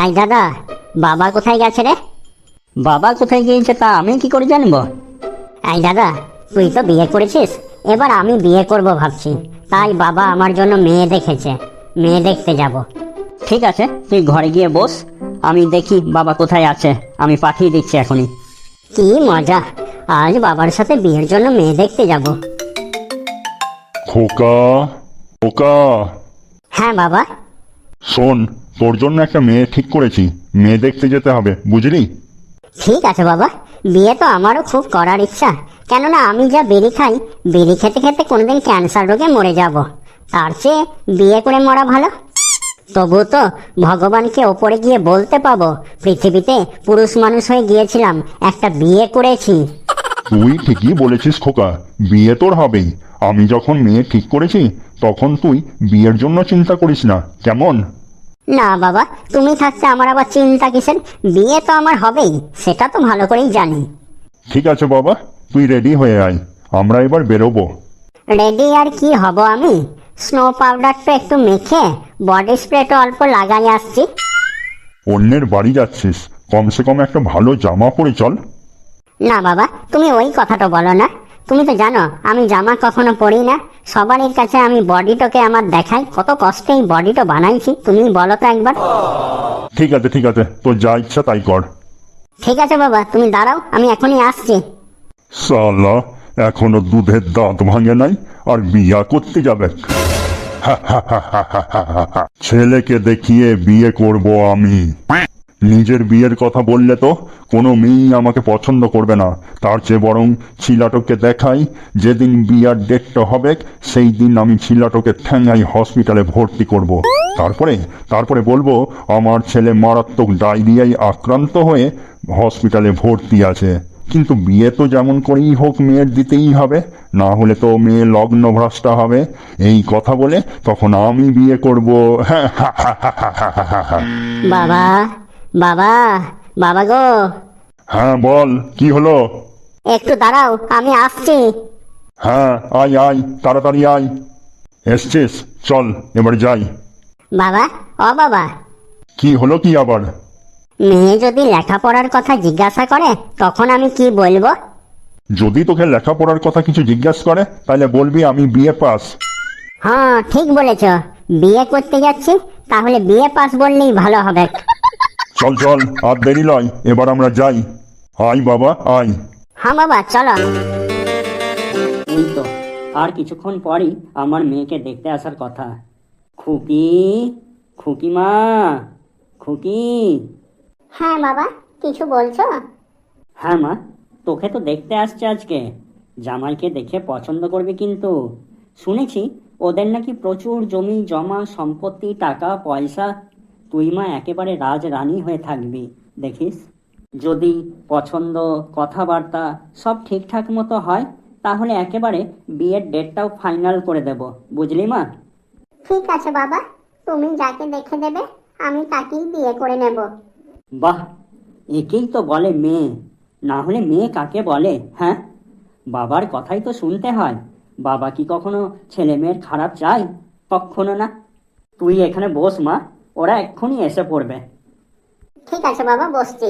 I দাদা, বাবা কোথায় গেছে রে? বাবা কোথায় গিয়েছে তা আমি কি করে জানবো? আই দাদা, তুই তো বিয়ে করেছিস, এবার আমি বিয়ে করব ভাবছি, তাই বাবা আমার জন্য মেয়ে দেখেছে, মেয়ে দেখতে যাব। ঠিক আছে, তুই ঘরে গিয়ে বস, আমি দেখি বাবা কোথায় আছে, আমি পাঠিয়ে দিচ্ছি এখনই। কি মজা, আজ বাবার সাথে বিয়ের জন্য মেয়ে দেখতে যাব। খোকা, খোকা, হ্যাঁ বাবা। শোন, তোর জন্য একটা মেয়ে ঠিক করেছি, মেয়ে দেখতে যেতে হবে, বুঝলি? ঠিক আছে বাবা, বিয়ে তো আমারও খুব করার ইচ্ছা, কেননা আমি যা বিড়ি খাই, বিড়ি খেতে খেতে কোনোদিন ক্যান্সার রোগে মরে যাব, তার চেয়ে বিয়ে করে মরা ভালো। তবু তো ভগবানকে ওপরে গিয়ে বলতে পাবো, পৃথিবীতে পুরুষ মানুষ হয়ে গিয়েছিলাম, একটা বিয়ে করেছি। তুই ঠিকই বলেছিস খোকা, বিয়ে তোর হবেই। আমি যখন মেয়ে ঠিক করেছি তখন তুই বিয়ের জন্য চিন্তা করিস না, কেমন? না বাবা, তুমি থাকতে আমার আবার চিন্তা কিসের, বিয়ে তো আমার হবেই, সেটা তো ভালো করেই জানি। ঠিক আছে বাবা, তুই রেডি হয়ে আয়, আমরা এবার বেরোবো। রেডি আর কি হব আমি, স্নো পাউডারটা একটু মেখে বডি স্প্রেটা অল্প লাগাই আসছি। অন্যের বাড়ি যাচ্ছিস, কমসে কম একটা ভালো জামা পরে চল। না বাবা, তুমি ওই কথাটা বলো না, তুমি তো জানো আমি জামা কখনো পরি না, সবারই কাছে আমি বডিটাকে আমার দেখাই, কত কষ্টে এই বডিটা বানাইছি, তুমি বলো তো একবার। ঠিক আছে ঠিক আছে, তোর যা ইচ্ছা তাই কর। ঠিক আছে বাবা, তুমি দাঁড়াও, আমি এখনই আসছি। সালা, এখনো দুধের দাঁত ভাঙে নাই আর বিয়া করতে যাবে? ছেলেকে দেখিয়ে বিয়ে করব আমি। নিজের বিয়ের কথা বললে তো কোনো মেয়েই আমাকে পছন্দ করবে না, তার চেয়ে বরং ছিলাটোকে দেখাই, যেদিন বিয়ার ডেটটা হবে সেই দিন আমি ছিলাটোকে ঠ্যাঙ্গাই হসপিটালে ভর্তি করব। তারপরে বলবো আমার ছেলে মারাত্মক ডায়রিয়ায় আক্রান্ত হয়ে হসপিটালে ভর্তি আছে, কিন্তু বিয়ে তো যেমন করেই হোক মেয়ের দিতেই হবে, না হলে তো মেয়ে লগ্ন ভ্রষ্টা হবে। এই কথা বলে তখন আমি বিয়ে করব। বাবা, বাবা, বাবা গো। হ্যাঁ বল, কি হলো? একটু দাঁড়াও, আমি আসছি। হ্যাঁ আয় আয়, তাড়াতাড়ি আয়। এসছিস, চল এবার যাই। বাবা, ও বাবা। কি হলো কি আবার? মেয়ে যদি লেখাপড়ার কথা জিজ্ঞাসা করে তখন আমি কি বলবো? যদি তোকে লেখাপড়ার কথা কিছু জিজ্ঞাসা করে তাহলে বলবি আমি বিএ পাস। হ্যাঁ ঠিক বলেছ, বিয়ে করতে যাচ্ছি, তাহলে বিয়ে পাস বললেই ভালো হবে। চল চল, আর দেরি নয়, এবার আমরা যাই। আয় বাবা আয়। হ্যাঁ বাবা, চলো। এই তো আর কিছুক্ষণ পরই আমার মেয়েকে দেখতে আসার কথা। খুকি, খুকি মা, খুকি। হ্যাঁ বাবা, কিছু বলছো? হ্যাঁ মা, তোকে তো দেখতে আসছে আজকে, জামাইকে দেখে পছন্দ করবে কিন্তু। শুনেছি ওদের নাকি প্রচুর জমি জমা সম্পত্তি টাকা পয়সা, তুই মা একেবারে রাজরানী হয়ে থাকবি, দেখিস। যদি পছন্দ কথাবার্তা সব ঠিকঠাক মতো হয় তাহলে একেবারে বিয়ের ডেটটাও ফাইনাল করে দেব, বুঝলি মা? ঠিক আছে বাবা, তুমি যাকে দেখে দেবে আমি তাকেই বিয়ে করে নেব। বাহ, একেই তো বলে মেয়ে, না হলে মেয়ে কাকে বলে? হ্যাঁ, বাবার কথাই তো শুনতে হয়। বাবা কি কখনো ছেলে মেয়ের খারাপ চায়? কখনো না। তুই এখানে বস মা, ওরা এক্ষুনি এসে পড়বে। ঠিক আছে বাবা, বসছি।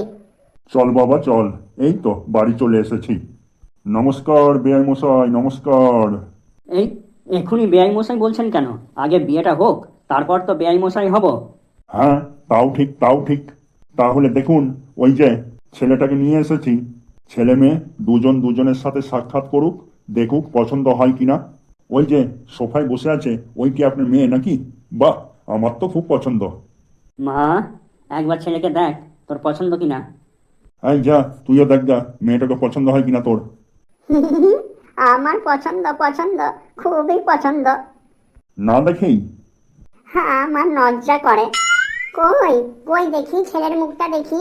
চল বাবা চল, এই তো বাড়ি চলে এসেছি। নমস্কার বেআই মশাই, নমস্কার। এই এক্ষুনি বেআই মশাই বলছেন কেন? আগে বিয়েটা হোক, তারপর তো বেআই মশাই হব। হ্যাঁ তাও ঠিক তাও ঠিক। তাহলে দেখুন, ওই যে ছেলেটাকে নিয়ে এসেছি, ছেলে মেয়ে দুজন দুজনের সাথে সাক্ষাৎ করুক, দেখুক পছন্দ হয় কিনা। ওই যে সোফায় বসে আছে, ওই কি আপনার মেয়ে নাকি? বাহ, আমার তো খুব পছন্দ। মা, একবার ছেলেকে দেখ, তোর পছন্দ কিনা। এই যা, তুইও দেখ যা, মেয়েটাকে পছন্দ হয় কিনা তোর। আমার পছন্দ, পছন্দ, খুবই পছন্দ। না দেখেই? হ্যাঁ, আমার লজ্জা করে। কই কই দেখি ছেলের মুখটা দেখি।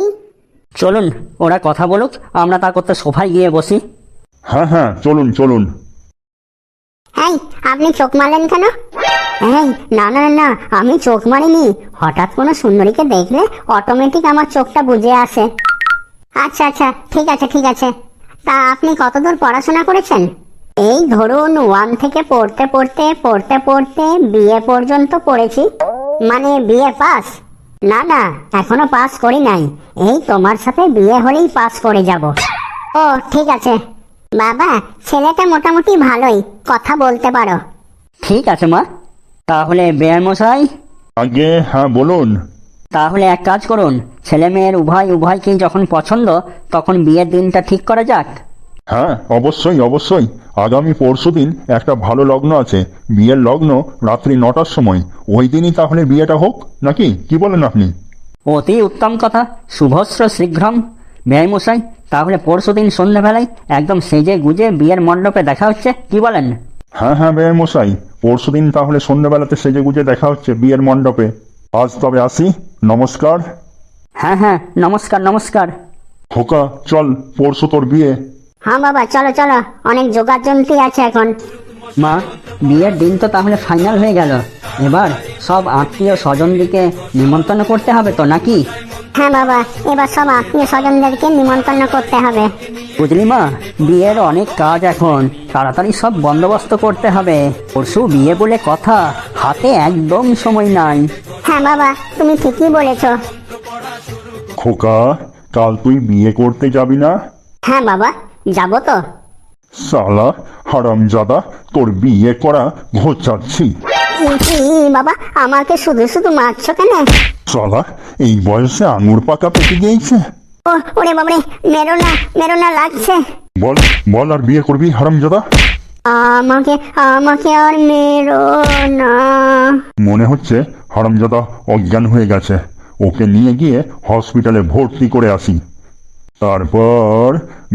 চলুন ওরা কথা বলুক, আমরা তা করতে সোফায় গিয়ে বসি। হ্যাঁ হ্যাঁ, চলুন চলুন। এই, আপনি চোখ মারলেন কেন? এই, না না না, আমি চোখ মারিনি, হঠাৎ কোনো সুন্দরীকে দেখলে অটোমেটিক আমার চোখটা বুঝে আসে। আচ্ছা আচ্ছা, ঠিক আছে ঠিক আছে। তা আপনি কতদূর পড়াশোনা করেছেন? এই ধরুন 1 থেকে পড়তে পড়তে পড়তে পড়তে বিএ পর্যন্ত পড়েছি, মানে বিএ পাস। না না, এখনো পাস করি নাই। এই তোমার সাথে বিয়ে হলেই পাস করে যাব। ও ঠিক আছে বাবা, ছেলেটা মোটামুটি ভালোই, কথা বলতে পারো। ঠিক আছে মা, তাহলে বেয়ামশাই, আগে হ্যাঁ বলুন। তাহলে এক কাজ করুন, ছেলে মেয়ের উভয়কেই যখন পছন্দ তখন বিয়ের দিনটা ঠিক করা যাক। হ্যাঁ অবশ্যই অবশ্যই, আগামী পরশুদিন একটা ভালো লগ্ন আছে, বিয়ের লগ্ন রাত্রি 9টার সময়। ওই দিনই তাহলে বিয়েটা হোক নাকি, কি বলেন আপনি? অতি উত্তম কথা, শুভস্র শীঘ্রম। বেয়ামশাই, তাহলে পরশুদিন সন্ধ্যাবেলায় একদম সেজে গুজে বিয়ের মণ্ডপে দেখা হচ্ছে, কি বলেন? হ্যাঁ হ্যাঁ বেয়ে মশাই, পরশুদিন তাহলে সন্ধ্যাবেলাতে সেজে গুজে দেখা হচ্ছে বিয়ের মণ্ডপে। আজ তবে আসি, নমস্কার। হ্যাঁ হ্যাঁ, নমস্কার নমস্কার। খোকা চল, পরশু তোর বিয়ে। হ্যাঁ বাবা, চলো চলো, অনেক যোগাযন্ত্রী আছে এখন। মা, বিয়ের দিন তো তাহলে ফাইনাল হয়ে গেল, এবার সব আত্মীয় স্বজনদিকে নিমন্ত্রণ করতে হবে তো নাকি? হ্যাঁ বাবা, এবার সব আত্মীয় স্বজনদেরকে নিমন্ত্রণ করতে হবে। বুঝলি মা, বিয়ের অনেক কাজ এখন, তাড়াতাড়ি সব বন্দোবস্ত করতে হবে। পরশু বিয়ে বলে কথা, হাতে একদম সময় নাই। হ্যাঁ বাবা, তুমি ঠিকই বলেছো। খোকা, কাল তুই বিয়ে করতে যাবি না? হ্যাঁ বাবা, যাবো তো। সালা হারামজাদা, তোর বিয়ে করা ঘোচাচ্ছি। কি বাবা, আমাকে শুধু শুধু মারছো কেন? সালা এই বয়সে আঙুর পাকা পেকে গিয়েছে। ওরে বাবারে, মেরো না মেরো না, লাগছে। বল বল, আর বিয়ে করবি হারামজাদা? আমাকে আমাকে আর মেরো না। মনে হচ্ছে হারামজাদা অজ্ঞান হয়ে গেছে, ওকে নিয়ে গিয়ে হসপিটালে ভর্তি করে আসি, তারপর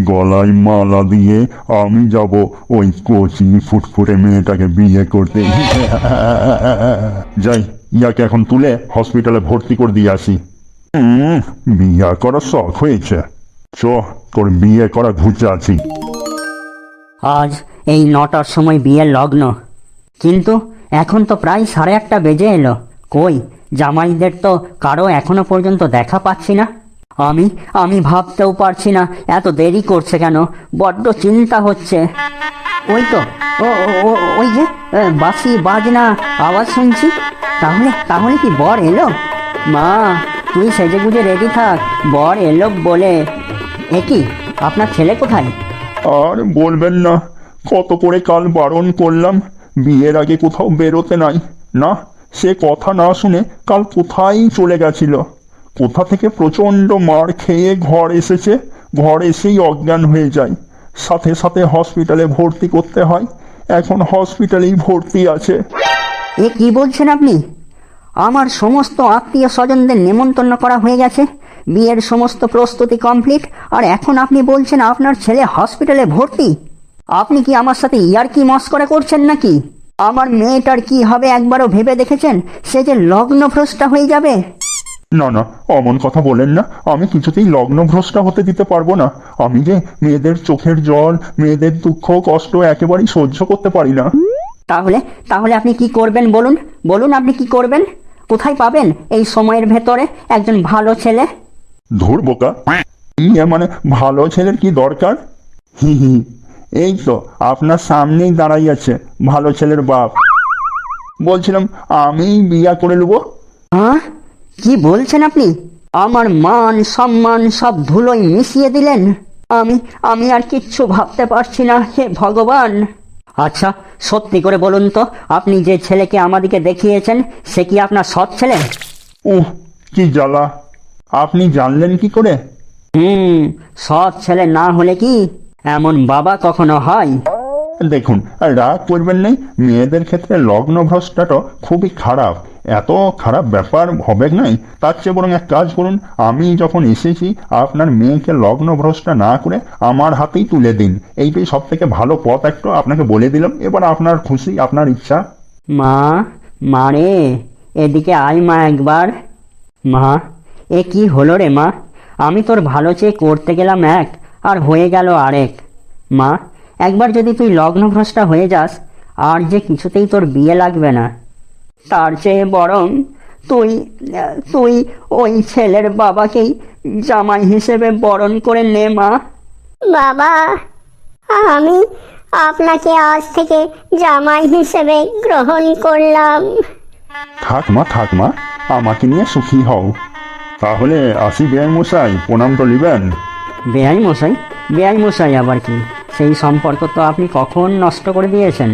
গলায় মালা দিয়ে আমি যাব ওই কচি ফুটফুটে মেয়েটাকে বিয়ে করতে। যাই, ইয়াকে এখন তুলে হসপিটালে ভর্তি করে দিয়ে আসি। বিয়ে করার শখ হয়েছে, চ তোর বিয়ে করা ঘুচে আছি। আজ এই 9টার সময় বিয়ের লগ্ন, কিন্তু এখন তো প্রায় 1:30 বেজে এলো। কই জামাইদের তো কারো এখনো পর্যন্ত দেখা পাচ্ছি না। আমি ভাবতেও পারছি না এত দেরি করছে কেন, বড্ড চিন্তা হচ্ছে। ওই তো ওই যে বাঁশি বাজনা আওয়াজ শুনছি, তাহলে কি বর এলো? মা, তুই সেজে গুজে রেডি থাক, বর এলো বলে। এ কি, আপনার ছেলে কোথায়? আর বলবেন না, কত করে কাল বারণ করলাম, বিয়ের আগে কোথাও বেরোতে নাই। না, সে কথা না শুনে কাল কোথায় চলে গেছিল। কোথা থেকে প্রচণ্ড মার খেয়ে ঘর এসেছে, ঘর এসেই অজ্ঞান হয়ে যায়, সাথে সাথে হসপিটালে ভর্তি করতে হয়, এখন হসপিটালেই ভর্তি আছে। এ কি বলছেন আপনি? আমার সমস্ত আত্মীয় স্বজনদের নেমন্তন্ন করা হয়ে গেছে, বিয়ের সমস্ত প্রস্তুতি কমপ্লিট, আর এখন আপনি বলছেন আপনার ছেলে হসপিটালে ভর্তি? আপনি কি আমার সাথে ইয়ার্কি মস্করা করছেন নাকি? আমার মেয়েটার কি হবে একবারও ভেবে দেখেছেন? সে যে লগ্নভ্রষ্টা হয়ে যাবে। না না, অমন কথা বলেন না, আমি কিছুতেই লগ্নভ্রষ্টা হতে দিতে পারবো না। আমি যে মেয়েদের চোখের জল, মেয়েদের দুঃখ কষ্ট একেবারেই সহ্য করতে পারি না। তাহলে আপনি কি করবেন বলুন? বলুন আপনি কি করবেন? কোথায় পাবেন এই সময়ের ভেতরে একজন ভালো ছেলে? ধুর বোকা, মানে ভালো ছেলের কি দরকার? হি হি, এই তো আপনার সামনেই দাঁড়াই আছে ভালো ছেলের বাপ। বলছিলাম আমি বিয়া করে নেবো। হ্যাঁ, কি বলছেন আপনি? আমার মান সম্মান সব ধুলোয় মিশিয়ে দিলেন। আমি আর কিচ্ছু ভাবতে পারছি না, হে ভগবান। আচ্ছা, সত্যি করে বলুন তো, আপনি যে ছেলেকে আমাদিকে দেখিয়েছেন সে কি আপনার সৎ ছেলে? কি জ্বালা, আপনি জানলেন কি করে? সৎ ছেলে না হলে কি এমন বাবা কখনো হয়? দেখুন, রাগ করবেন নেই, মেয়েদের ক্ষেত্রে লগ্নভ্রষ্টাটা খুবই খারাপ। এত খারাপ ব্যাপার হবে নাই, তার চেয়ে বরং এক কাজ করুন, আমি যখন এসেছি আপনার মেয়েকে লগ্নভ্রষ্টা না করে আমার হাতেই তুলে দিন। এইটাই সব থেকে ভালো পথ, একটা আপনাকে বলে দিলাম, এবার আপনার খুশি, আপনার ইচ্ছা। মা রে, এদিকে আয় মা একবার। মা, এ কি হলো রে মা? আমি তোর ভালো চেয়ে করতে গেলাম এক, আর হয়ে গেল আরেক। মা, একবার যদি তুই লগ্নভ্রষ্টা হয়ে যাস, আর যে কিছুতেই তোর বিয়ে লাগবে না। তার চেয়ে বরং তুই ওই ছেলের বাবাকেই জামাই হিসেবে বরণ করে নে মা। বাবা, আমি আপনাকে আজ থেকে জামাই হিসেবে গ্রহণ করলাম। থাক মা, আমাকে নিয়ে সুখী হও। তাহলে আসি বেআই মশাই, প্রণাম তো নিবেন। বেআই মশাই? বেআই মশাই আবার কি? সেই সম্পর্ক তো আপনি কখন নষ্ট করে দিয়েছেন।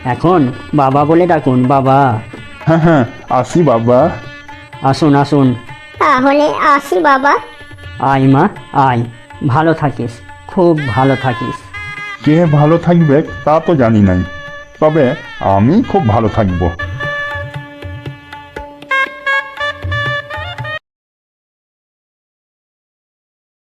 এখন বাবা বলে ডাকুন, বাবা। হ্যাঁ হ্যাঁ, আসি বাবা। আসুন আসুন। তাহলে আসি বাবা। আয় মা আয়, ভালো থাকিস, খুব ভালো থাকিস। কে ভালো থাকবে তা তো জানি নাই, তবে আমি খুব ভালো থাকবো।